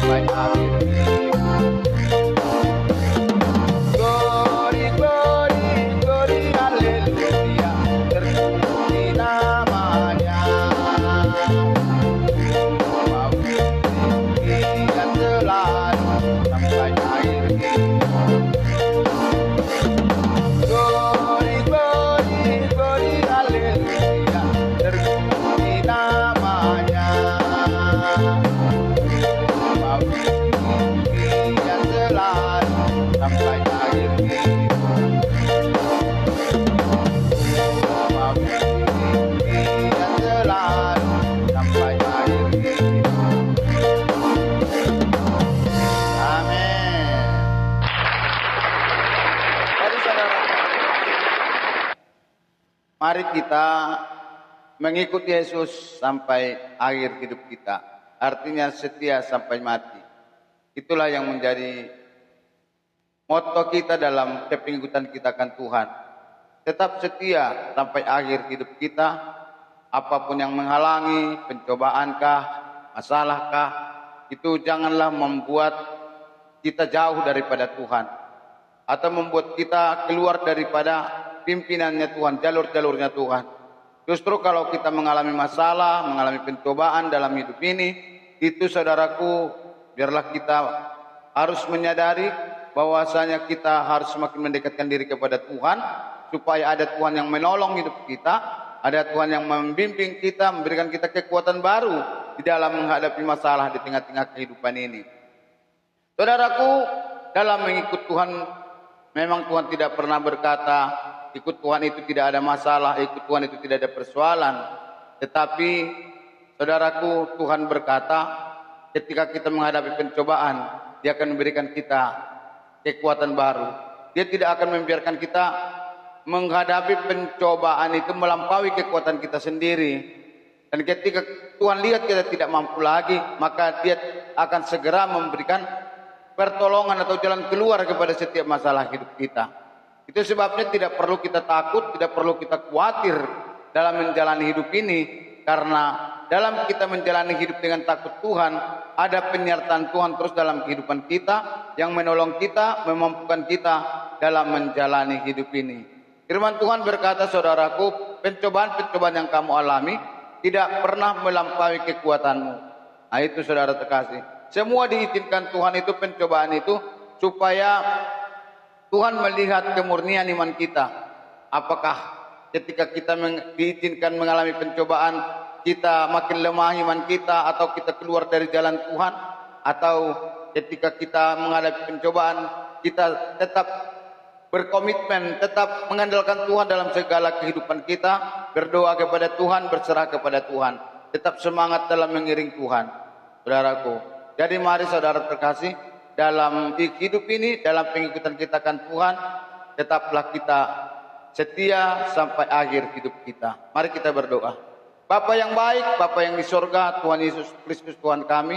sampai akhir hidup. Glory, glory, glory, haleluya, terpuji namanya. Dan selalu sampai akhir hidup. Glory, glory, glory, haleluya, terpuji namanya. Dan selalu sampai akhir hidup. Dan selalu sampai akhir hidup. Amin. Mari saudara, mari kita mengikuti Yesus sampai akhir hidup kita. Artinya setia sampai mati. Itulah yang menjadi motto kita dalam kepengikutan kita akan Tuhan. Tetap setia sampai akhir hidup kita. Apapun yang menghalangi, pencobaankah, masalahkah, itu janganlah membuat kita jauh daripada Tuhan. Atau membuat kita keluar daripada pimpinannya Tuhan, jalur-jalurnya Tuhan. Justru kalau kita mengalami masalah, mengalami pencobaan dalam hidup ini, itu saudaraku, biarlah kita harus menyadari bahwasanya kita harus semakin mendekatkan diri kepada Tuhan, supaya ada Tuhan yang menolong hidup kita, ada Tuhan yang membimbing kita, memberikan kita kekuatan baru di dalam menghadapi masalah di tengah-tengah kehidupan ini. Saudaraku, dalam mengikut Tuhan, memang Tuhan tidak pernah berkata, ikut Tuhan itu tidak ada masalah, ikut Tuhan itu tidak ada persoalan. Tetapi, saudaraku, Tuhan berkata, ketika kita menghadapi pencobaan, Dia akan memberikan kita kekuatan baru. Dia tidak akan membiarkan kita menghadapi pencobaan itu melampaui kekuatan kita sendiri. Dan ketika Tuhan lihat kita tidak mampu lagi, maka Dia akan segera memberikan pertolongan atau jalan keluar kepada setiap masalah hidup kita. Itu sebabnya tidak perlu kita takut, tidak perlu kita khawatir dalam menjalani hidup ini. Karena dalam kita menjalani hidup dengan takut Tuhan, ada penyertaan Tuhan terus dalam kehidupan kita, yang menolong kita, memampukan kita dalam menjalani hidup ini. Firman Tuhan berkata, saudaraku, pencobaan-pencobaan yang kamu alami tidak pernah melampaui kekuatanmu. Nah itu saudara terkasih. Semua diizinkan Tuhan itu, pencobaan itu, supaya Tuhan melihat kemurnian iman kita. Apakah ketika kita diizinkan mengalami pencobaan, kita makin lemah iman kita, atau kita keluar dari jalan Tuhan, atau ketika kita menghadapi pencobaan, kita tetap berkomitmen, tetap mengandalkan Tuhan dalam segala kehidupan kita, berdoa kepada Tuhan, berserah kepada Tuhan, tetap semangat dalam mengiring Tuhan, saudaraku. Jadi mari saudara terkasih, dalam hidup ini, dalam pengikutan kita akan Tuhan, tetaplah kita setia sampai akhir hidup kita. Mari kita berdoa. Bapa yang baik, Bapa yang di surga, Tuhan Yesus Kristus Tuhan kami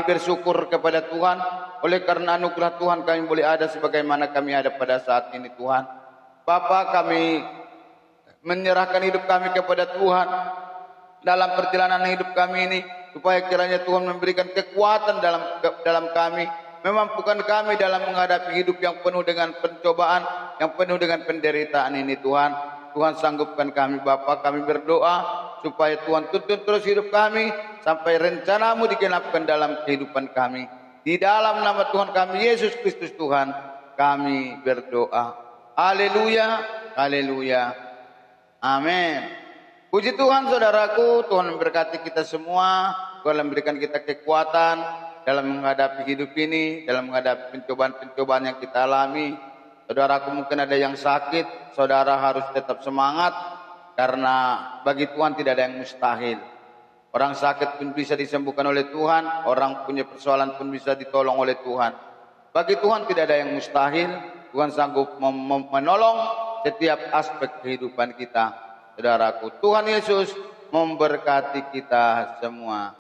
bersyukur kepada Tuhan, oleh karena anugerah Tuhan kami boleh ada sebagaimana kami ada pada saat ini Tuhan. Bapa, kami menyerahkan hidup kami kepada Tuhan dalam perjalanan hidup kami ini, supaya kiranya Tuhan memberikan kekuatan dalam kami, memampukan kami dalam menghadapi hidup yang penuh dengan pencobaan, yang penuh dengan penderitaan ini Tuhan. Tuhan sanggupkan kami Bapa, kami berdoa supaya Tuhan tuntun terus hidup kami sampai rencana-Mu digenapkan dalam kehidupan kami. Di dalam nama Tuhan kami Yesus Kristus Tuhan, kami berdoa. Haleluya, haleluya, amin. Puji Tuhan saudaraku, Tuhan memberkati kita semua, Tuhan memberikan kita kekuatan dalam menghadapi hidup ini, dalam menghadapi pencobaan-pencobaan yang kita alami. Saudaraku, mungkin ada yang sakit, saudara harus tetap semangat, karena bagi Tuhan tidak ada yang mustahil. Orang sakit pun bisa disembuhkan oleh Tuhan, orang punya persoalan pun bisa ditolong oleh Tuhan. Bagi Tuhan tidak ada yang mustahil, Tuhan sanggup menolong setiap aspek kehidupan kita. Saudaraku, Tuhan Yesus memberkati kita semua.